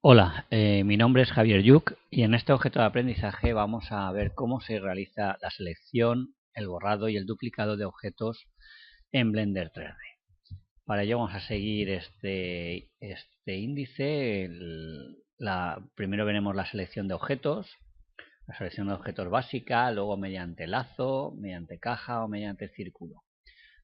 Hola, mi nombre es Javier Yuc y en este objeto de aprendizaje vamos a ver cómo se realiza la selección, el borrado y el duplicado de objetos en Blender 3D. Para ello vamos a seguir este índice. Primero veremos la selección de objetos, básica, luego mediante lazo, mediante caja o mediante círculo.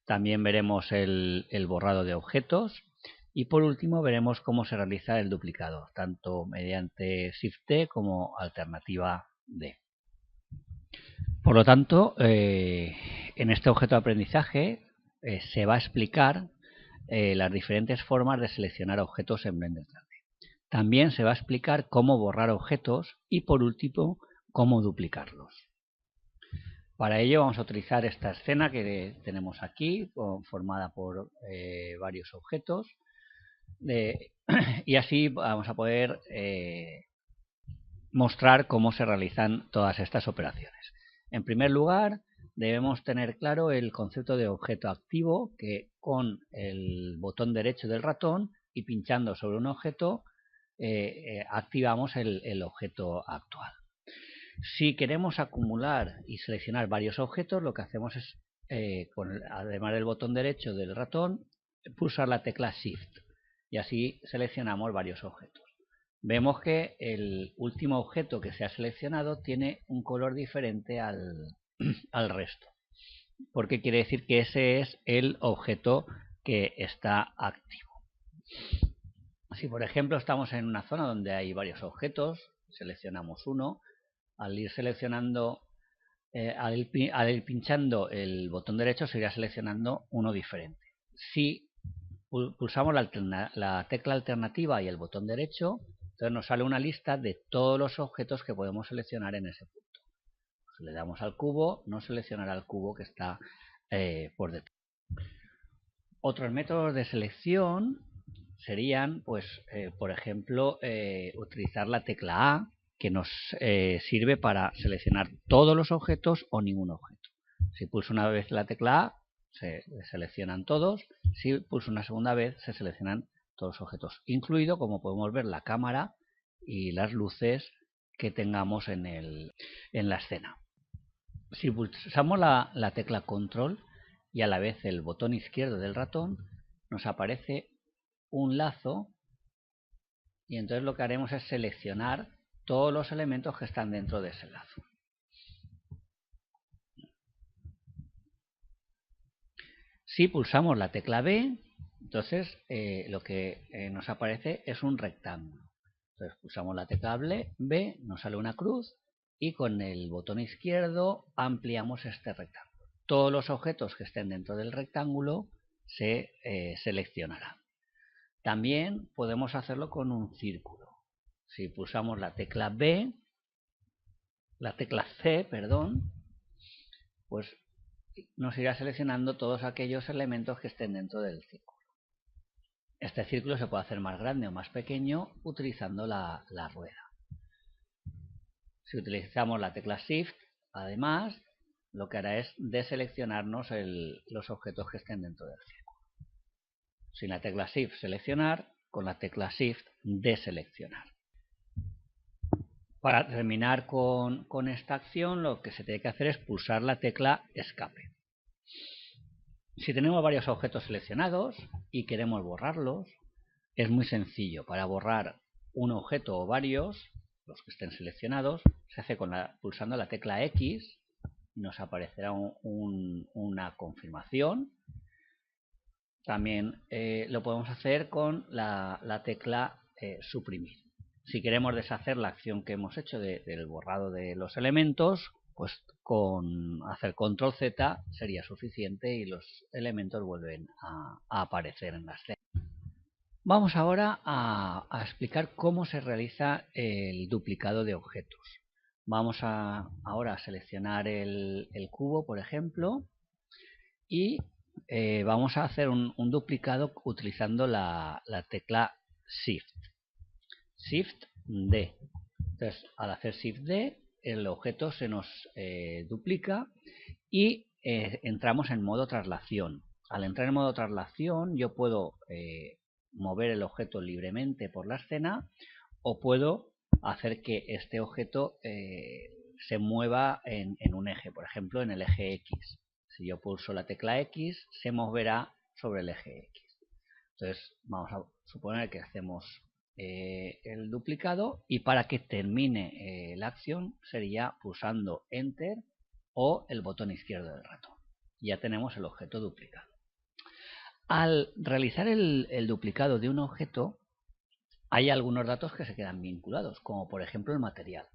También veremos el borrado de objetos. Y por último veremos cómo se realiza el duplicado, tanto mediante Shift-D como alternativa D. Por lo tanto, en este objeto de aprendizaje se va a explicar las diferentes formas de seleccionar objetos en Blender 3D. También se va a explicar cómo borrar objetos y por último cómo duplicarlos. Para ello vamos a utilizar esta escena que tenemos aquí, formada por varios objetos. Y así vamos a poder mostrar cómo se realizan todas estas operaciones. En primer lugar, debemos tener claro el concepto de objeto activo, que con el botón derecho del ratón y pinchando sobre un objeto activamos el objeto actual. Si queremos acumular y seleccionar varios objetos, lo que hacemos es, además del botón derecho del ratón, pulsar la tecla Shift y así seleccionamos varios objetos. Vemos que el último objeto que se ha seleccionado tiene un color diferente al resto, porque quiere decir que ese es el objeto que está activo. Si por ejemplo estamos en una zona donde hay varios objetos, seleccionamos uno. Al ir seleccionando, al ir pinchando el botón derecho se irá seleccionando uno diferente. Si pulsamos la tecla alternativa y el botón derecho, entonces nos sale una lista de todos los objetos que podemos seleccionar en ese punto. Si le damos al cubo, nos seleccionará el cubo que está por detrás. Otros métodos de selección serían, pues, por ejemplo, utilizar la tecla A, que nos sirve para seleccionar todos los objetos o ningún objeto. Si pulso una vez la tecla A, se seleccionan todos. Si pulso una segunda vez, se seleccionan todos los objetos, incluido, como podemos ver, la cámara y las luces que tengamos en la escena. Si pulsamos la tecla Control y a la vez el botón izquierdo del ratón, nos aparece un lazo y entonces lo que haremos es seleccionar todos los elementos que están dentro de ese lazo. Si pulsamos la tecla B, entonces lo que nos aparece es un rectángulo. Entonces pulsamos la tecla B, nos sale una cruz y con el botón izquierdo ampliamos este rectángulo. Todos los objetos que estén dentro del rectángulo se seleccionarán. También podemos hacerlo con un círculo. Si pulsamos la tecla C, pues nos irá seleccionando todos aquellos elementos que estén dentro del círculo. Este círculo se puede hacer más grande o más pequeño utilizando la rueda. Si utilizamos la tecla Shift, además, lo que hará es deseleccionarnos los objetos que estén dentro del círculo. Sin la tecla Shift seleccionar, con la tecla Shift deseleccionar. Para terminar con esta acción, lo que se tiene que hacer es pulsar la tecla Escape. Si tenemos varios objetos seleccionados y queremos borrarlos, es muy sencillo. Para borrar un objeto o varios, los que estén seleccionados, se hace pulsando la tecla X, nos aparecerá una confirmación. También lo podemos hacer con la tecla suprimir. Si queremos deshacer la acción que hemos hecho del borrado de los elementos, pues con hacer control Z sería suficiente y los elementos vuelven a aparecer en la escena. Vamos ahora a explicar cómo se realiza el duplicado de objetos. Vamos ahora a seleccionar el cubo, por ejemplo, y vamos a hacer un duplicado utilizando la tecla Shift. Shift D. Entonces, al hacer Shift D, el objeto se nos duplica y entramos en modo traslación. Al entrar en modo traslación, yo puedo mover el objeto libremente por la escena o puedo hacer que este objeto se mueva en un eje, por ejemplo en el eje X. Si yo pulso la tecla X, se moverá sobre el eje X. Entonces vamos a suponer que hacemos el duplicado, y para que termine la acción sería pulsando Enter o el botón izquierdo del ratón. Ya tenemos el objeto duplicado. Al realizar el duplicado de un objeto, hay algunos datos que se quedan vinculados, como por ejemplo el material.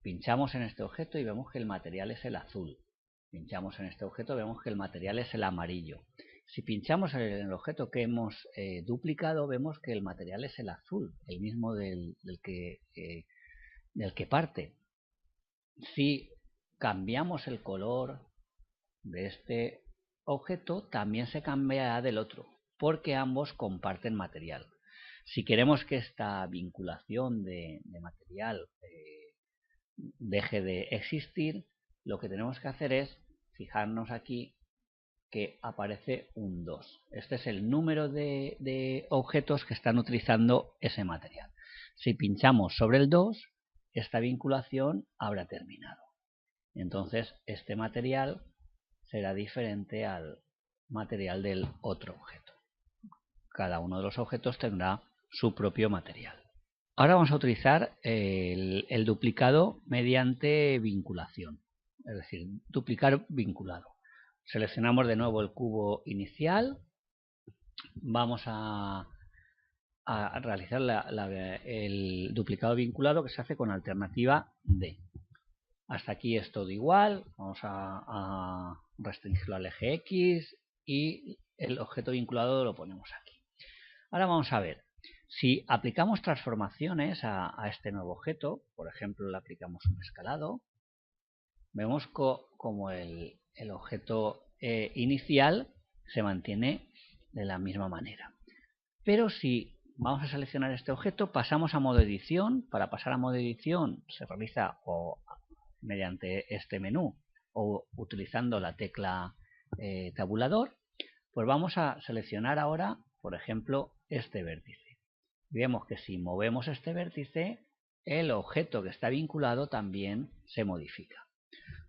Pinchamos en este objeto y vemos que el material es el azul. Pinchamos en este objeto y vemos que el material es el amarillo. Si pinchamos en el objeto que hemos duplicado, vemos que el material es el azul, el mismo del que parte. Si cambiamos el color de este objeto, también se cambiará del otro, porque ambos comparten material. Si queremos que esta vinculación de material deje de existir, lo que tenemos que hacer es fijarnos aquí que aparece un 2. Este es el número de objetos que están utilizando ese material. Si pinchamos sobre el 2, esta vinculación habrá terminado. Entonces este material será diferente al material del otro objeto. Cada uno de los objetos tendrá su propio material. Ahora vamos a utilizar el duplicado mediante vinculación, es decir, duplicar vinculado. Seleccionamos de nuevo el cubo inicial, vamos a realizar el duplicado vinculado, que se hace con alternativa D. Hasta aquí es todo igual, vamos a restringirlo al eje X y el objeto vinculado lo ponemos aquí. Ahora vamos a ver, si aplicamos transformaciones a este nuevo objeto, por ejemplo le aplicamos un escalado, vemos como el objeto inicial se mantiene de la misma manera. Pero si vamos a seleccionar este objeto, pasamos a modo edición. Para pasar a modo edición se realiza o mediante este menú o utilizando la tecla tabulador. Pues vamos a seleccionar ahora, por ejemplo, este vértice. Vemos que si movemos este vértice, el objeto que está vinculado también se modifica.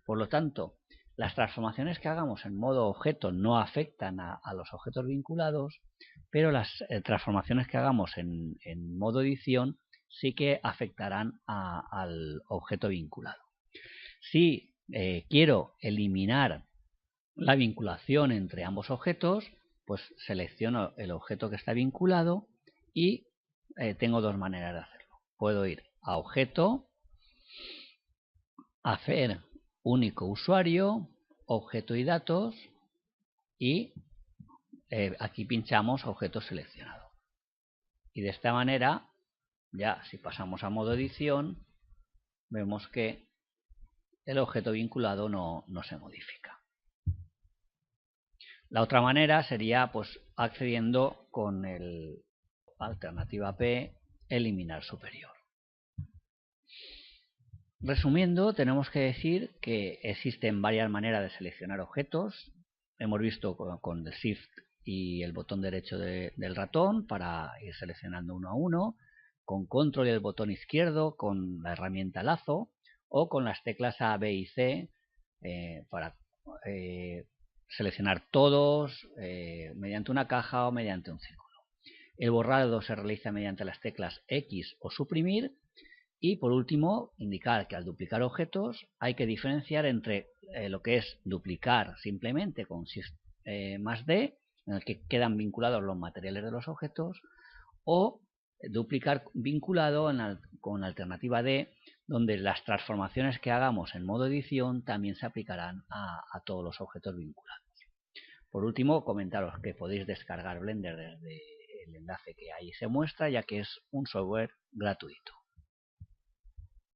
Por lo tanto, las transformaciones que hagamos en modo objeto no afectan a los objetos vinculados, pero las transformaciones que hagamos en modo edición sí que afectarán al objeto vinculado. Si quiero eliminar la vinculación entre ambos objetos, pues selecciono el objeto que está vinculado y tengo dos maneras de hacerlo. Puedo ir a objeto, hacer único usuario, objeto y datos, y aquí pinchamos objeto seleccionado. Y de esta manera, ya si pasamos a modo edición, vemos que el objeto vinculado no se modifica. La otra manera sería pues accediendo con el alternativa P, eliminar superior. Resumiendo, tenemos que decir que existen varias maneras de seleccionar objetos. Hemos visto con el Shift y el botón derecho del ratón para ir seleccionando uno a uno, con Control y el botón izquierdo con la herramienta lazo, o con las teclas A, B y C para seleccionar todos mediante una caja o mediante un círculo. El borrado se realiza mediante las teclas X o suprimir. Y por último, indicar que al duplicar objetos hay que diferenciar entre lo que es duplicar simplemente con Shift más D, en el que quedan vinculados los materiales de los objetos, o duplicar vinculado con la alternativa D, donde las transformaciones que hagamos en modo edición también se aplicarán a todos los objetos vinculados. Por último, comentaros que podéis descargar Blender desde el enlace que ahí se muestra, ya que es un software gratuito.